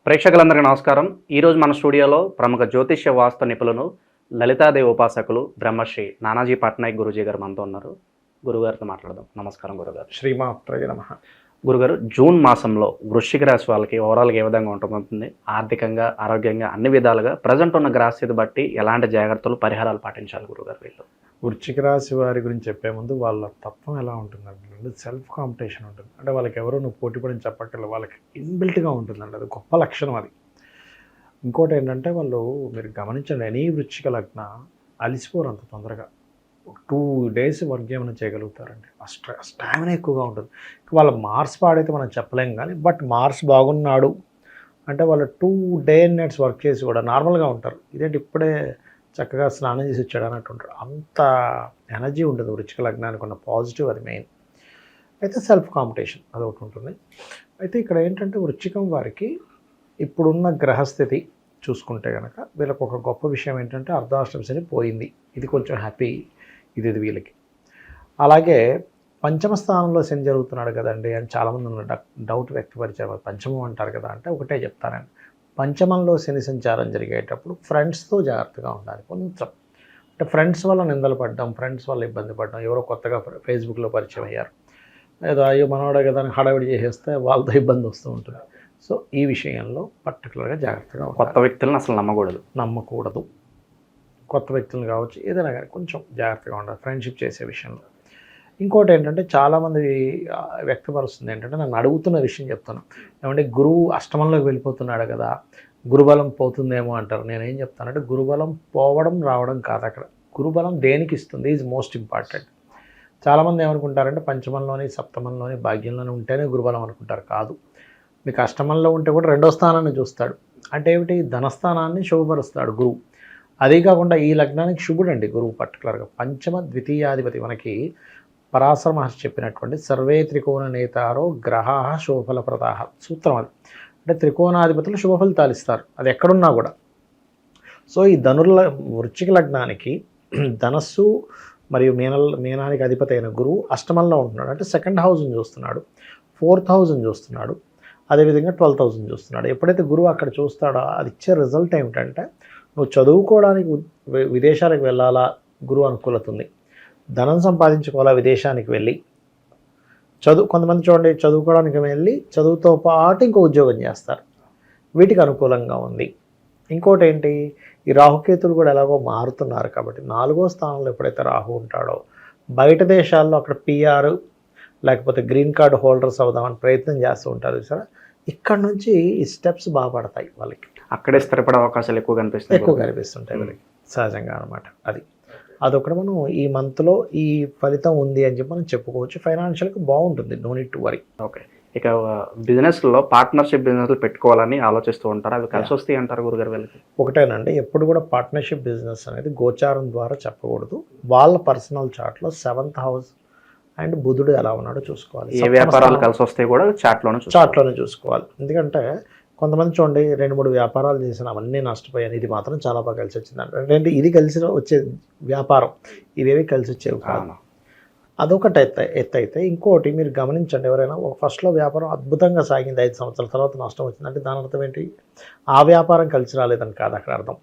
ప్రేక్షకులందరికీ నమస్కారం. ఈరోజు మన స్టూడియోలో ప్రముఖ జ్యోతిష్య వాస్తు నిపుణులు, లలితాదేవి ఉపాసకులు, బ్రహ్మశ్రీ నానాజీ పట్నాయక్ గురూజీ గారు మనతో ఉన్నారు. గురుగారితో మాట్లాడదాం. నమస్కారం గురుగారు. శ్రీమాత్రేయ నమః. గురుగారు, జూన్ మాసంలో వృశ్చిక రాశి వాళ్ళకి ఓవరాల్గా ఏ విధంగా ఉంటుంది? ఆర్థికంగా, ఆరోగ్యంగా, అన్ని విధాలుగా ప్రజెంట్ ఉన్న గ్రహస్థితి బట్టి ఎలాంటి జాగ్రత్తలు, పరిహారాలు పాటించాలి గురుగారు వీళ్ళు? వృశ్చిక రాశి వారి గురించి చెప్పే ముందు వాళ్ళ తత్వం ఎలా ఉంటుందంటే సెల్ఫ్ కాంపిటీషన్ ఉంటుంది. అంటే వాళ్ళకి ఎవరో నువ్వు పోటీ పడిని చెప్పక్కర్లేదు, వాళ్ళకి ఇన్బిల్ట్గా ఉంటుందండి. అది గొప్ప లక్షణం అది. ఇంకోటి ఏంటంటే వాళ్ళు మీరు గమనించండి, ఎనీ వృశ్చిక లగ్న అలిసిపోరు అంత తొందరగా. 2 days వర్క్ ఏమైనా చేయగలుగుతారండి. స్టామినా ఎక్కువగా ఉంటుంది. వాళ్ళ మార్స్ పాడైతే మనం చెప్పలేం కానీ, బట్ మార్స్ బాగున్నాడు అంటే వాళ్ళు 2 day and nights వర్క్ చేసి కూడా నార్మల్గా ఉంటారు. ఇదేంటి ఇప్పుడే చక్కగా స్నానం చేసి వచ్చాడు అన్నట్టు ఉంటాడు. అంత ఎనర్జీ ఉంటుంది వృశ్చిక లగ్నానికి ఉన్న పాజిటివ్, అది మెయిన్. అయితే సెల్ఫ్ కాంపిటీషన్ అదొకటి ఉంటుంది. అయితే ఇక్కడ ఏంటంటే వృశ్చికం వారికి ఇప్పుడున్న గ్రహస్థితి చూసుకుంటే కనుక వీళ్ళకి ఒక గొప్ప విషయం ఏంటంటే అర్ధాష్టమ శని పోయింది. ఇది కొంచెం హ్యాపీ ఇది వీళ్ళకి. అలాగే పంచమ స్థానంలో శని జరుగుతున్నాడు కదండి అని చాలామంది డౌట్ వ్యక్తపరిచారు. పంచమం అంటారు కదా అంటే ఒకటే చెప్తానండి, పంచమంలో శని సంచారం జరిగేటప్పుడు ఫ్రెండ్స్తో జాగ్రత్తగా ఉండాలి కొంచెం. అంటే ఫ్రెండ్స్ వల్ల నిందలు పడ్డం, ఫ్రెండ్స్ వల్ల ఇబ్బంది పడ్డం, ఎవరో కొత్తగా ఫేస్బుక్లో పరిచయం అయ్యారు, ఏదో అయ్యో మనవాడే కదా అని హడావిడి చేసేస్తే వాళ్ళతో ఇబ్బంది వస్తూ ఉంటుంది. సో ఈ విషయంలో పర్టికులర్గా జాగ్రత్తగా ఉండాలి. కొత్త వ్యక్తులను అసలు నమ్మకూడదు. కొత్త వ్యక్తులను కావచ్చు, ఏదైనా కానీ కొంచెం జాగ్రత్తగా ఉండాలి ఫ్రెండ్షిప్ చేసే విషయంలో. ఇంకోటి ఏంటంటే చాలామంది వ్యక్తపరుస్తుంది ఏంటంటే, నన్ను అడుగుతున్న విషయం చెప్తాను, ఏమంటే గురువు అష్టమంలోకి వెళ్ళిపోతున్నాడు కదా, గురుబలం పోతుందేమో అంటారు. నేనేం చెప్తానంటే గురుబలం పోవడం రావడం కాదు, అక్కడ గురుబలం దేనికి ఇస్తుంది ఈజ్ మోస్ట్ ఇంపార్టెంట్. చాలామంది ఏమనుకుంటారంటే పంచమంలోని, సప్తమంలోని, భాగ్యంలోని ఉంటేనే గురుబలం అనుకుంటారు. కాదు, మీకు అష్టమంలో ఉంటే కూడా 2వ స్థానాన్ని చూస్తాడు. అంటే ఏమిటి, ధనస్థానాన్ని శుభపరుస్తాడు గురువు. అదే కాకుండా ఈ లగ్నానికి శుభుడు అండి గురువు. పర్టికులర్గా పంచమ ద్వితీయాధిపతి. మనకి పరాశర మహర్షి చెప్పినటువంటి సర్వే త్రికోణ నేతారో గ్రహా శుభఫలప్రదా సూత్రం అది. అంటే త్రికోణాధిపతులు శుభ ఫలితాలు ఇస్తారు, అది ఎక్కడున్నా కూడా. సో ఈ వృశ్చిక లగ్నానికి ధనస్సు మరియు మీనానికి అధిపతి అయిన గురువు అష్టమంలో ఉంటున్నాడు. అంటే 2nd హౌస్ని చూస్తున్నాడు, 4th హౌస్ని చూస్తున్నాడు, అదేవిధంగా 12th హౌస్ని చూస్తున్నాడు. ఎప్పుడైతే గురువు అక్కడ చూస్తాడో అది ఇచ్చే రిజల్ట్ ఏమిటంటే, నువ్వు చదువుకోవడానికి విదేశాలకు వెళ్ళాలా, గురువు అనుకూలత ఉంది. ధనం సంపాదించుకోవాలా, విదేశానికి వెళ్ళి కొంతమంది చూడండి చదువుకోవడానికి వెళ్ళి చదువుతో పాటు ఇంకో ఉద్యోగం చేస్తారు, వీటికి అనుకూలంగా ఉంది. ఇంకోటి ఏంటి, ఈ రాహుకేతులు కూడా ఎలాగో మారుతున్నారు కాబట్టి 4వ స్థానంలో ఎప్పుడైతే రాహు ఉంటాడో, బయట దేశాల్లో అక్కడ PR లేకపోతే గ్రీన్ కార్డ్ హోల్డర్స్ అవుదామని ప్రయత్నం చేస్తూ ఉంటారు సార్. ఇక్కడ నుంచి ఈ స్టెప్స్ బాగా పడతాయి వాళ్ళకి, అక్కడే స్థిరపడే అవకాశాలు ఎక్కువ కనిపిస్తుంటాయి వాళ్ళకి సహజంగా అనమాట. అదొకటి మనం ఈ మంత్లో ఈ ఫలితం ఉంది అని చెప్పి మనం చెప్పుకోవచ్చు. ఫైనాన్షియల్గా బాగుంటుంది, no need to worry. Okay. ఇక బిజినెస్లో పార్ట్నర్షిప్ బిజినెస్లు పెట్టుకోవాలని ఆలోచిస్తూ ఉంటారు, అవి కలిసి వస్తాయి అంటారు గురుగారు వీళ్ళకి? ఒకటేనండి, ఎప్పుడు కూడా పార్ట్నర్షిప్ బిజినెస్ అనేది గోచారం ద్వారా చెప్పకూడదు. వాళ్ళ పర్సనల్ చార్ట్లో 7th హౌస్ అండ్ బుధుడు ఎలా ఉన్నాడో చూసుకోవాలి. ఏ వ్యాపారాలు కలిసి వస్తాయి కూడా చార్ట్లోనే చూసుకోవాలి. ఎందుకంటే కొంతమంది చూడండి 2-3 వ్యాపారాలు చేసిన అవన్నీ నష్టపోయాను, ఇది మాత్రం చాలా బాగా కలిసి వచ్చింది అంటే ఇది కలిసి వచ్చే వ్యాపారం, ఇవేవి కలిసి వచ్చేవి కాదు. అదొకటి ఎత్తు అయితే, ఇంకోటి మీరు గమనించండి, ఎవరైనా ఫస్ట్లో వ్యాపారం అద్భుతంగా సాగింది, 5 సంవత్సరాల తర్వాత నష్టం వచ్చిందంటే దాని అర్థం ఏంటి, ఆ వ్యాపారం కలిసి రాలేదని కాదు అక్కడ అర్థం,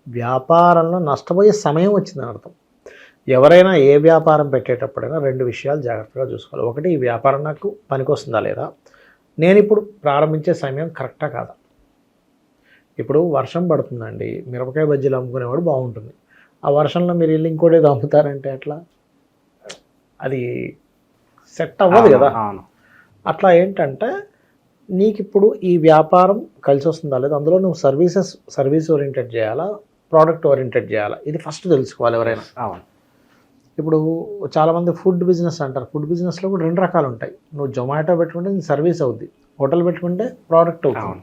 వ్యాపారంలో నష్టపోయే సమయం వచ్చిందని అర్థం. ఎవరైనా ఏ వ్యాపారం పెట్టేటప్పుడైనా 2 విషయాలు జాగ్రత్తగా చూసుకోవాలి. ఒకటి, ఈ వ్యాపారం నాకు పనికొస్తుందా లేదా, నేను ఇప్పుడు ప్రారంభించే సమయం కరెక్టా కాదా. ఇప్పుడు వర్షం పడుతుందండి, మిరపకాయ బజ్జీలు అమ్ముకునేవాడు బాగుంటుంది, ఆ వర్షంలో మీరు వెళ్ళి ఇంకోటేదో అమ్ముతారంటే ఎట్లా, అది సెట్ అవ్వదు కదా. అట్లా ఏంటంటే నీకు ఇప్పుడు ఈ వ్యాపారం కలిసి వస్తుందా లేదా, అందులో నువ్వు సర్వీస్ ఓరియంటెడ్ చేయాలా, ప్రోడక్ట్ ఓరియంటెడ్ చేయాలా, ఇది ఫస్ట్ తెలుసుకోవాలి ఎవరైనా. ఇప్పుడు చాలామంది ఫుడ్ బిజినెస్ అంటారు, ఫుడ్ బిజినెస్లో కూడా 2 రకాలు ఉంటాయి. నువ్వు జొమాటో పెట్టుకుంటే సర్వీస్ అవుద్ది, హోటల్ పెట్టుకుంటే ప్రోడక్ట్ అవుతుంది,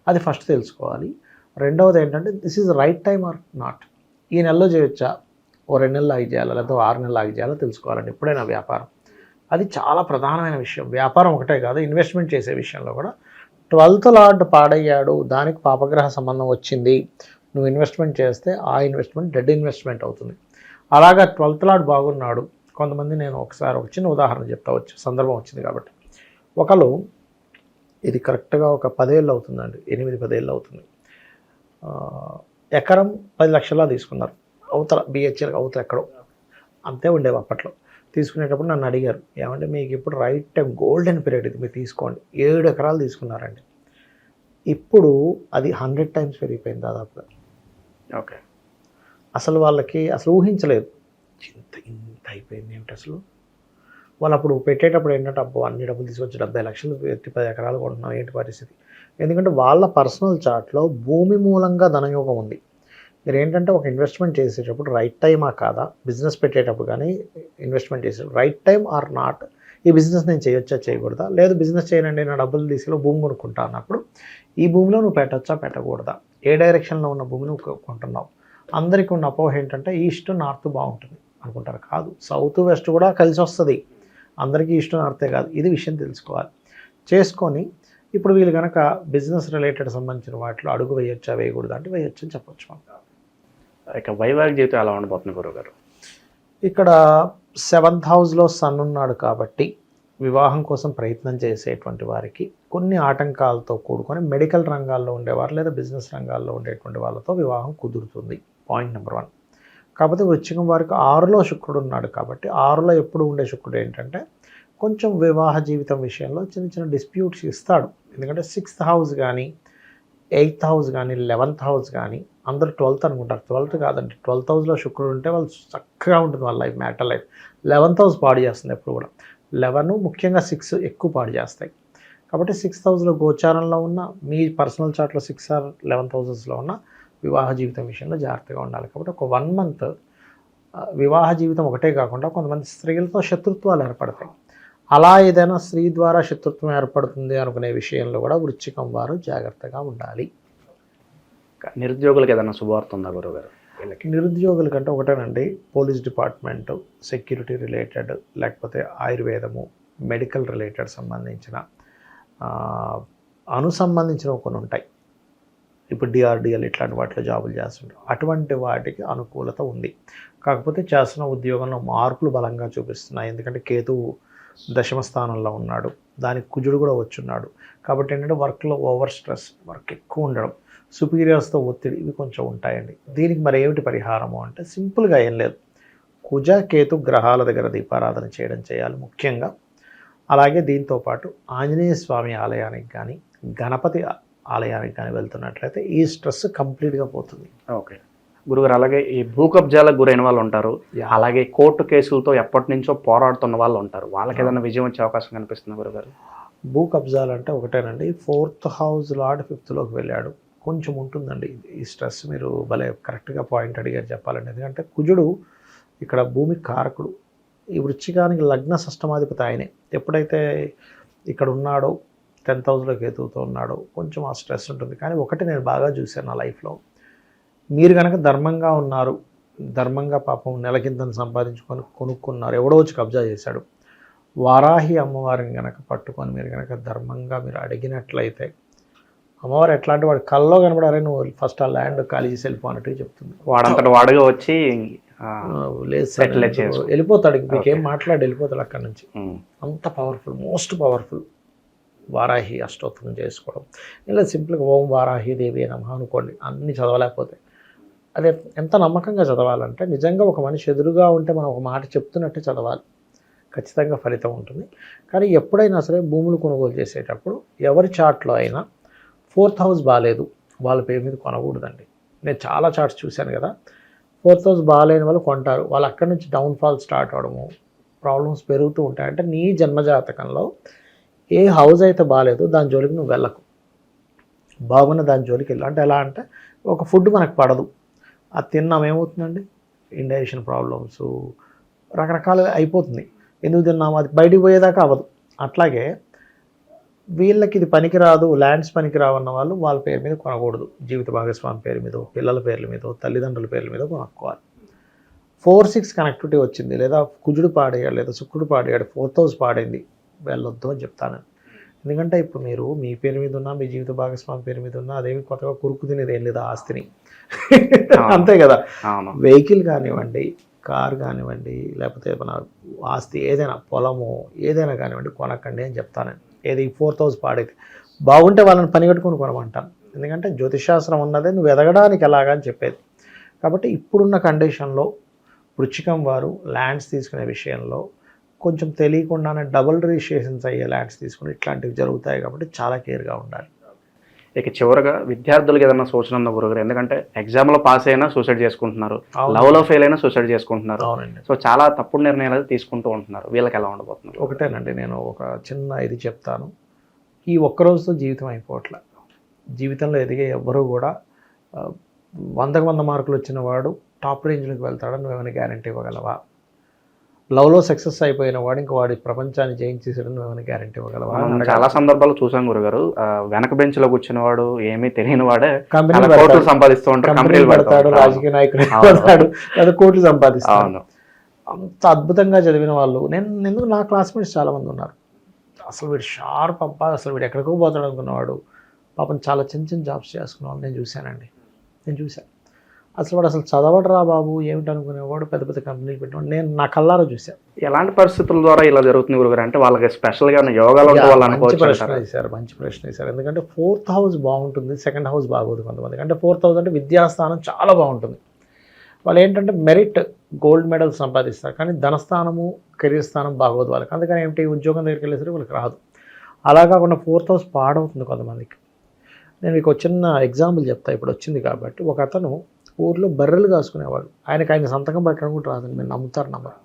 అది ఫస్ట్ తెలుసుకోవాలి. రెండవది ఏంటంటే this is right time or not, ఈ నెలలో చేయొచ్చా, ఓ 2 నెలలు ఆగి చేయాలా, లేకపోతే 6 నెలలు ఆగి చేయాలో తెలుసుకోవాలండి ఎప్పుడైనా వ్యాపారం. అది చాలా ప్రధానమైన విషయం. వ్యాపారం ఒకటే కాదు, ఇన్వెస్ట్మెంట్ చేసే విషయంలో కూడా 12th లార్డ్ పాడయ్యాడు, దానికి పాపగ్రహ సంబంధం వచ్చింది, నువ్వు ఇన్వెస్ట్మెంట్ చేస్తే ఆ ఇన్వెస్ట్మెంట్ డెడ్ ఇన్వెస్ట్మెంట్ అవుతుంది. అలాగా 12th లార్డ్ బాగున్నాడు. కొంతమంది, నేను ఒకసారి ఒక చిన్న ఉదాహరణ చెప్తా, సందర్భం వచ్చింది కాబట్టి, ఒకళ్ళు ఇది కరెక్ట్గా ఒక 10 ఏళ్ళు అవుతుందండి, 8-10 ఏళ్ళు అవుతుంది. ఎకరం 10 లక్షలా తీసుకున్నారు. అవతల బిహెచ్ఎల్ అవతల ఎక్కడో అంతే ఉండేవి అప్పట్లో. తీసుకునేటప్పుడు నన్ను అడిగారు, ఏమంటే మీకు ఇప్పుడు రైట్ టైం గోల్డెన్ పీరియడ్ ఇది, మీరు తీసుకోండి. 7 ఎకరాలు తీసుకున్నారండి. ఇప్పుడు అది 100 టైమ్స్ పెరిగిపోయింది దాదాపుగా. ఓకే. అసలు వాళ్ళకి అసలు ఊహించలేదు, ఇంత అయిపోయింది ఏమిటి అసలు. వాళ్ళు అప్పుడు పెట్టేటప్పుడు ఏంటంటే, అబ్బో అన్ని డబ్బులు తీసుకొచ్చి 70 లక్షలు పెట్టి 10 ఎకరాలు కొంటున్నాం ఏంటి పరిస్థితి. ఎందుకంటే వాళ్ళ పర్సనల్ చార్ట్లో భూమి మూలంగా ధనయోగం ఉంది. మీరు ఏంటంటే ఒక ఇన్వెస్ట్మెంట్ చేసేటప్పుడు రైట్ టైమా కాదా, బిజినెస్ పెట్టేటప్పుడు కానీ ఇన్వెస్ట్మెంట్ చేసేటప్పుడు రైట్ టైం ఆర్ నాట్, ఈ బిజినెస్ నేను చేయొచ్చా చేయకూడదా, లేదు బిజినెస్ చేయనండి నా డబ్బులు తీసుకెళ్ళి భూమి కొనుక్కుంటా అన్నప్పుడు ఈ భూమిలో నువ్వు పెట్టచ్చా పెట్టకూడదా, ఏ డైరెక్షన్లో ఉన్న భూమిని నువ్వు కొంటున్నావు. అందరికీ ఉన్న అపోహ ఏంటంటే ఈస్ట్ నార్త్ బాగుంటుంది అనుకుంటారు. కాదు, సౌత్ వెస్ట్ కూడా కలిసి వస్తుంది. అందరికీ ఈస్ట్ నార్తే కాదు, ఇది విషయం తెలుసుకోవాలి. చేసుకొని ఇప్పుడు వీళ్ళు కనుక బిజినెస్ రిలేటెడ్ సంబంధించిన వాటిలో అడుగు వేయొచ్చా వేయకూడదు అంటే వేయొచ్చు అని చెప్పొచ్చు మనం. ఇక వైవాహిక జీవితం ఎలా ఉండబోతుంది గురుగారు? ఇక్కడ 7th హౌస్లో సన్ ఉన్నాడు కాబట్టి వివాహం కోసం ప్రయత్నం చేసేటువంటి వారికి కొన్ని ఆటంకాలతో కూడుకొని మెడికల్ రంగాల్లో ఉండేవారు లేదా బిజినెస్ రంగాల్లో ఉండేటువంటి వాళ్ళతో వివాహం కుదురుతుంది. Point number 1. కాకపోతే వృశ్చికం వారికి 6లో శుక్రుడు ఉన్నాడు కాబట్టి 6లో ఎప్పుడు ఉండే శుక్రుడు ఏంటంటే కొంచెం వివాహ జీవితం విషయంలో చిన్న చిన్న డిస్ప్యూట్స్ ఇస్తాడు. ఎందుకంటే 6th హౌస్ కానీ 8th హౌస్ కానీ 11th హౌస్ కానీ, అందరూ 12th అనుకుంటారు, 12th కాదండి. 12th హౌస్లో శుక్రుడు ఉంటే వాళ్ళు చక్కగా ఉంటుంది వాళ్ళ life, matter life. 11th house పాడు చేస్తుంది ఎప్పుడు కూడా. 11 ముఖ్యంగా 6 ఎక్కువ పాడు చేస్తాయి. కాబట్టి 6th హౌస్లో గోచారంలో ఉన్న మీ పర్సనల్ చార్ట్లో 6 ఆర్ 11th హౌసెస్లో ఉన్న వివాహ జీవితం విషయంలో జాగ్రత్తగా ఉండాలి. కాబట్టి ఒక 1 month వివాహ జీవితం ఒకటే కాకుండా కొంతమంది స్త్రీలతో శత్రుత్వాలు ఏర్పడతాయి. అలా ఏదైనా స్త్రీ ద్వారా శత్రుత్వం ఏర్పడుతుంది అనుకునే విషయంలో కూడా వృశ్చికం వారు జాగ్రత్తగా ఉండాలి. నిరుద్యోగులకు ఏదైనా శుభవార్త ఉందా గురుగారు? నిరుద్యోగుల కంటే ఒకటేనండి, పోలీస్ డిపార్ట్మెంటు, సెక్యూరిటీ రిలేటెడ్, లేకపోతే ఆయుర్వేదము, మెడికల్ రిలేటెడ్ సంబంధించిన సంబంధించినవి కొన్ని ఉంటాయి. ఇప్పుడు డిఆర్డిఎల్ ఇట్లాంటి వాటిలో జాబులు చేస్తుంటారు. అటువంటి వాటికి అనుకూలత ఉంది. కాకపోతే చేస్తున్న ఉద్యోగంలో మార్పులు బలంగా చూపిస్తున్నాయి. ఎందుకంటే కేతువు 10వ స్థానంలో ఉన్నాడు, దానికి కుజుడు కూడా వచ్చున్నాడు. కాబట్టి ఏంటంటే వర్క్లో ఓవర్ స్ట్రెస్, వర్క్ ఎక్కువ ఉండడం, సుపీరియర్స్తో ఒత్తిడి, ఇవి కొంచెం ఉంటాయండి. దీనికి మరి ఏమిటి పరిహారము అంటే సింపుల్గా ఏం లేదు, కుజ కేతు గ్రహాల దగ్గర దీపారాధన చేయాలి ముఖ్యంగా. అలాగే దీంతోపాటు ఆంజనేయ స్వామి ఆలయానికి కానీ గణపతి ఆలయానికి కానీ వెళ్తున్నట్లయితే ఈ స్ట్రెస్ కంప్లీట్గా పోతుంది. ఓకే గురుగారు, అలాగే ఈ భూ కబ్జాలకు గురైన వాళ్ళు ఉంటారు, అలాగే కోర్టు కేసులతో ఎప్పటి నుంచో పోరాడుతున్న వాళ్ళు ఉంటారు, వాళ్ళకి ఏదైనా విజయం వచ్చే అవకాశం కనిపిస్తుంది గురుగారు? భూ కబ్జాలు అంటే ఒకటేనండి, 4th హౌస్ లార్డ్ 5thలోకి వెళ్ళాడు, కొంచెం ఉంటుందండి ఈ స్ట్రెస్. మీరు భలే కరెక్ట్గా పాయింట్ అడిగారు చెప్పాలండి. ఎందుకంటే కుజుడు ఇక్కడ భూమి కారకుడు, ఈ వృశ్చికానికి లగ్న షష్టమాధిపతి ఆయనే. ఎప్పుడైతే ఇక్కడ ఉన్నాడో 10th హౌస్లో కేతువుతో ఉన్నాడో కొంచెం ఆ స్ట్రెస్ ఉంటుంది. కానీ ఒకటి నేను బాగా చూశాను నా లైఫ్లో, మీరు కనుక ధర్మంగా ఉన్నారు, ధర్మంగా పాపం నెలకింతను సంపాదించుకొని కొనుక్కున్నారు, ఎవడో వచ్చి కబ్జా చేశాడు, వారాహి అమ్మవారిని కనుక పట్టుకొని మీరు కనుక ధర్మంగా మీరు అడిగినట్లయితే అమ్మవారు ఎట్లాంటి వాడు కల్లో కనబడారే, నువ్వు ఫస్ట్ ఆ ల్యాండ్ ఖాళీ చేసి వెళ్ళిపో అన్నట్టు చెప్తుంది. వాడంతట వాడుగా వచ్చి లేదు వెళ్ళిపోతాడు, మీకేం మాట్లాడి వెళ్ళిపోతాడు అక్కడి నుంచి. అంత పవర్ఫుల్, మోస్ట్ పవర్ఫుల్ వారాహి అష్టోత్తరం చేసుకోవడం. ఇలా సింపుల్గా ఓం వారాహి దేవి నమః అనుకోండి, అన్నీ చదవలేకపోతే. అదే ఎంత నమ్మకంగా చదవాలంటే నిజంగా ఒక మనిషి ఎదురుగా ఉంటే మనం ఒక మాట చెప్తున్నట్టే చదవాలి, ఖచ్చితంగా ఫలితం ఉంటుంది. కానీ ఎప్పుడైనా సరే భూములు కొనుగోలు చేసేటప్పుడు ఎవరి చార్ట్లో అయినా 4th హౌస్ బాగాలేదు వాళ్ళ పేరు మీద కొనకూడదండి. నేను చాలా చార్ట్స్ చూశాను కదా, 4th హౌస్ బాగాలేని వాళ్ళు కొంటారు, వాళ్ళు అక్కడి నుంచి డౌన్ఫాల్ స్టార్ట్ అవడము, ప్రాబ్లమ్స్ పెరుగుతూ ఉంటాయి. అంటే నీ జన్మజాతకంలో ఏ హౌస్ అయితే బాగాలేదు దాని జోలికి నువ్వు వెళ్ళకు, బాగున్న దాని జోలికి వెళ్ళు. అంటే ఎలా అంటే ఒక ఫుడ్ మనకు పడదు, అది తిన్నాం ఏమవుతుందండి, ఇండైజెషన్ ప్రాబ్లమ్స్ రకరకాలుగా అయిపోతుంది. ఎందుకు తిన్నాము, అది బయటికి పోయేదాకా అవ్వదు. అట్లాగే వీళ్ళకి ఇది పనికిరాదు, ల్యాండ్స్ పనికిరావు అన్న వాళ్ళు వాళ్ళ పేరు మీద కొనకూడదు, జీవిత భాగస్వామి పేరు మీద, పిల్లల పేర్ల మీద, తల్లిదండ్రుల పేర్ల మీద కొనుక్కోవాలి. 4-6 కనెక్టివిటీ వచ్చింది, లేదా కుజుడు పాడేయాడు, లేదా శుక్రుడు పాడేయాడు, 4th హౌస్ పాడైంది, వెళ్ళొద్దు అని చెప్తాను. ఎందుకంటే ఇప్పుడు మీరు మీ పేరు మీద ఉన్నా, మీ జీవిత భాగస్వామి పేరు మీద ఉన్నా, అదేమి కొత్తగా కురుకు తినేది ఏం లేదు ఆస్తిని, అంతే కదా. వెహికల్ కానివ్వండి, కార్ కానివ్వండి, లేకపోతే మన ఆస్తి ఏదైనా, పొలము ఏదైనా కానివ్వండి కొనకండి అని చెప్తాను. ఏది 4th హౌస్ పాడైతే బాగుంటే వాళ్ళని పని కట్టుకొని కొనమంటాను. ఎందుకంటే జ్యోతిషాస్త్రం ఉన్నదే నువ్వు ఎదగడానికి ఎలాగా అని చెప్పేది. కాబట్టి ఇప్పుడున్న కండిషన్లో వృచ్చికం వారు ల్యాండ్స్ తీసుకునే విషయంలో కొంచెం తెలియకుండానే డబుల్ రిజిస్ట్రేషన్స్ అయ్యే ల్యాండ్స్ తీసుకుని ఇట్లాంటివి జరుగుతాయి. కాబట్టి చాలా కేర్గా ఉండాలి. ఇక చివరగా విద్యార్థులకు ఏదైనా సూచన ఉందా గురుగారు? ఎందుకంటే ఎగ్జామ్లో పాస్ అయినా సూసైడ్ చేసుకుంటున్నారు, అవును. లవ్లో ఫెయిల్ అయినా సూసైడ్ చేసుకుంటున్నారు. అవునండి. సో చాలా తప్పుడు నిర్ణయాలు తీసుకుంటూ ఉంటున్నారు. వీళ్ళకి ఎలా ఉండబోతున్నారు? ఒకటేనండి, నేను ఒక చిన్న ఇది చెప్తాను. ఈ ఒక్కరోజుతో జీవితం అయిపోవట్లే. జీవితంలో ఎదిగే ఎవ్వరూ కూడా 100కు 100 మార్కులు వచ్చిన వాడు టాప్ రేంజ్లోకి వెళ్తాడని నువ్వేమైనా గ్యారంటీ ఇవ్వగలవా? లవ్లో సక్సెస్ అయిపోయిన వాడు ఇంకా వాడి ప్రపంచాన్ని జయించేసాడని నువ్వేమైనా గ్యారంటీ ఇవ్వగలవా? మనం చాలా సందర్భాలు చూసాం గురుగారు. వెనక బెంచ్ లో కూర్చున్న వాడు ఏమీ తెలియని వాడే కంపెనీ చాలా కోట్లు సంపాదిస్తూ ఉంటాడు, కంపెనీలు పెడతాడు, రాజకీయ నాయకులు పెడతాడు, లేదా కోట్లు సంపాదిస్తాడు. అవును. అంత అద్భుతంగా చదివిన వాళ్ళు ఎందుకు నా క్లాస్మేట్స్ చాలామంది ఉన్నారు. అసలు వీడు షార్ప్ అబ్బా, అసలు వీడు ఎక్కడికో పోతాడు అనుకున్నవాడు పాపం చాలా చిన్న చిన్న జాబ్స్ చేసుకున్న వాళ్ళు నేను చూశానండి. అసలు వాడు అసలు చదవడరా బాబు ఏమిటి అనుకునేవాడు పెద్ద పెద్ద కంపెనీలు పెట్టినవాడు నేను నా కళ్ళారా చూశాను. ఎలాంటి పరిస్థితుల ద్వారా ఇలా జరుగుతుంది గురుగారు? అంటే వాళ్ళకి స్పెషల్గా యోగాలు ఉంటే వాళ్ళు మంచి ప్రశ్న అనుకోవచ్చు. వేశారు. ఎందుకంటే 4th హౌస్ బాగుంటుంది, 2nd హౌస్ బాగోదు కొంతమందికి. అంటే 4th హౌస్ అంటే విద్యాస్థానం చాలా బాగుంటుంది. వాళ్ళు ఏంటంటే మెరిట్ గోల్డ్ మెడల్ సంపాదిస్తారు, కానీ ధనస్థానము కెరీర్ స్థానం బాగోదు వాళ్ళకి. అందుకని ఏమిటి ఉద్యోగం దగ్గరికి వెళ్ళేసరికి వాళ్ళకి రాదు. అలా కాకుండా 4th హౌస్ పాడవుతుంది కొంతమందికి. నేను మీకు ఒక చిన్న ఎగ్జాంపుల్ చెప్తా, ఇప్పుడు వచ్చింది కాబట్టి. ఒక అతను ఊర్లో బర్రెలు కాసుకునేవాడు. ఆయన సంతకం పెట్టడం కూడా రాదని మీరు నమ్ముతారు నమ్మరు.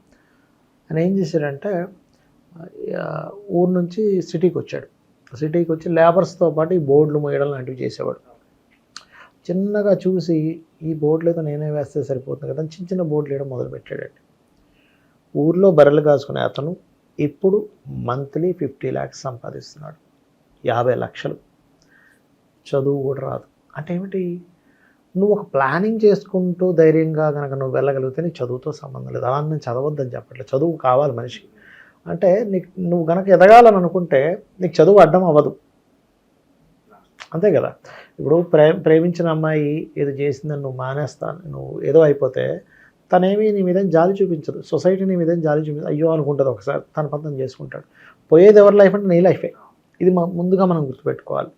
ఆయన ఏం చేశాడంటే ఊరు నుంచి సిటీకి వచ్చాడు. సిటీకి వచ్చి లేబర్స్తో పాటు ఈ బోర్డులు మోయడం లాంటివి చేసేవాడు. చిన్నగా చూసి ఈ బోర్డులు ఏదో నేనే వేస్తే సరిపోతుంది కదా చిన్న చిన్న బోర్డులు వేయడం మొదలుపెట్టాడండి. ఊర్లో బర్రెలు కాసుకునే అతను ఇప్పుడు మంత్లీ 50 lakhs సంపాదిస్తున్నాడు, 50 లక్షలు. చదువు కూడా రాదు. అంటే ఏమిటి, నువ్వు ఒక ప్లానింగ్ చేసుకుంటూ ధైర్యంగా కనుక నువ్వు వెళ్ళగలిగితే నీకు చదువుతో సంబంధం లేదు. అలా నేను చదవద్దని చెప్పట్లేదు, చదువు కావాలి మనిషికి. అంటే నువ్వు కనుక ఎదగాలని అనుకుంటే నీకు చదువు అడ్డం అవ్వదు, అంతే కదా. ఇప్పుడు ప్రేమించిన అమ్మాయి ఏదో చేసిందని నువ్వు మానేస్తాను, నువ్వు ఏదో అయిపోతే తనేమి నీ మీద జాలి చూపించదు, సొసైటీ నీ మీద జాలి చూపించదు, అయ్యో అనుకుంటుంది. ఒకసారి తన పద్ధతి చేసుకుంటాడు. పోయేది ఎవరి లైఫ్ అంటే నీ లైఫే. ఇది ముందుగా మనం గుర్తుపెట్టుకోవాలి.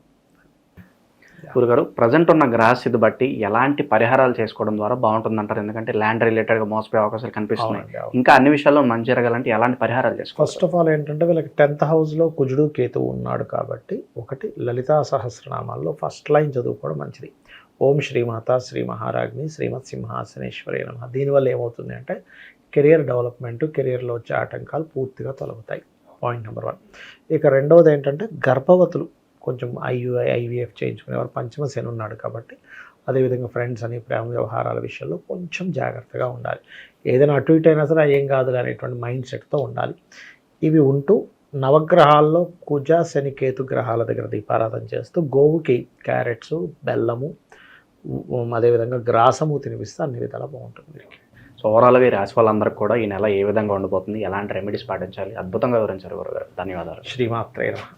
గురుగారు, ప్రజెంట్ ఉన్న గ్రహస్థితి బట్టి ఎలాంటి పరిహారాలు చేసుకోవడం ద్వారా బాగుంటుంది అంటారు? ఎందుకంటే ల్యాండ్ రిలేటెడ్గా మోసపోయే అవకాశాలు కనిపిస్తున్నాయి. ఇంకా అన్ని విషయాల్లో మంచి జరగాలంటే ఎలాంటి పరిహారాలు చేసుకోవాలి? ఫస్ట్ ఆఫ్ ఆల్ ఏంటంటే వీళ్ళకి 10th హౌస్లో కుజుడు కేతువు ఉన్నాడు కాబట్టి ఒకటి లలితా సహస్రనామాల్లో ఫస్ట్ లైన్ చదువుకోవడం మంచిది. ఓం శ్రీమాత శ్రీ మహారాజ్ని శ్రీమత్ సింహాసనేశ్వరి నమః. దీనివల్ల ఏమవుతుంది అంటే కెరియర్ డెవలప్మెంట్, కెరియర్లో వచ్చే ఆటంకాలు పూర్తిగా తొలగుతాయి. Point number 1. ఇక రెండవది ఏంటంటే గర్భవతులు కొంచెం IVF చేయించుకునేవారు. పంచమ శని ఉన్నాడు కాబట్టి అదేవిధంగా ఫ్రెండ్స్ అని ప్రేమ వ్యవహారాల విషయంలో కొంచెం జాగ్రత్తగా ఉండాలి. ఏదైనా అటు ఇటు అయినా సరే ఏం కాదు అనేటువంటి మైండ్ సెట్తో ఉండాలి. ఇవి ఉంటూ నవగ్రహాల్లో కుజ శని కేతు గ్రహాల దగ్గర దీపారాధన చేస్తూ గోవుకి క్యారెట్స్, బెల్లము, అదేవిధంగా గ్రాసము తినిపిస్తే అన్ని విధాలా బాగుంటుంది. సో ఓవరాల్గా ఈ రాశి వాళ్ళందరికీ కూడా ఈ నెల ఏ విధంగా ఉండబోతుంది, ఎలాంటి రెమెడీస్ పాటించాలి, అద్భుతంగా వివరించారు గురుగారు. ధన్యవాదాలు. శ్రీమాత్రే నమః.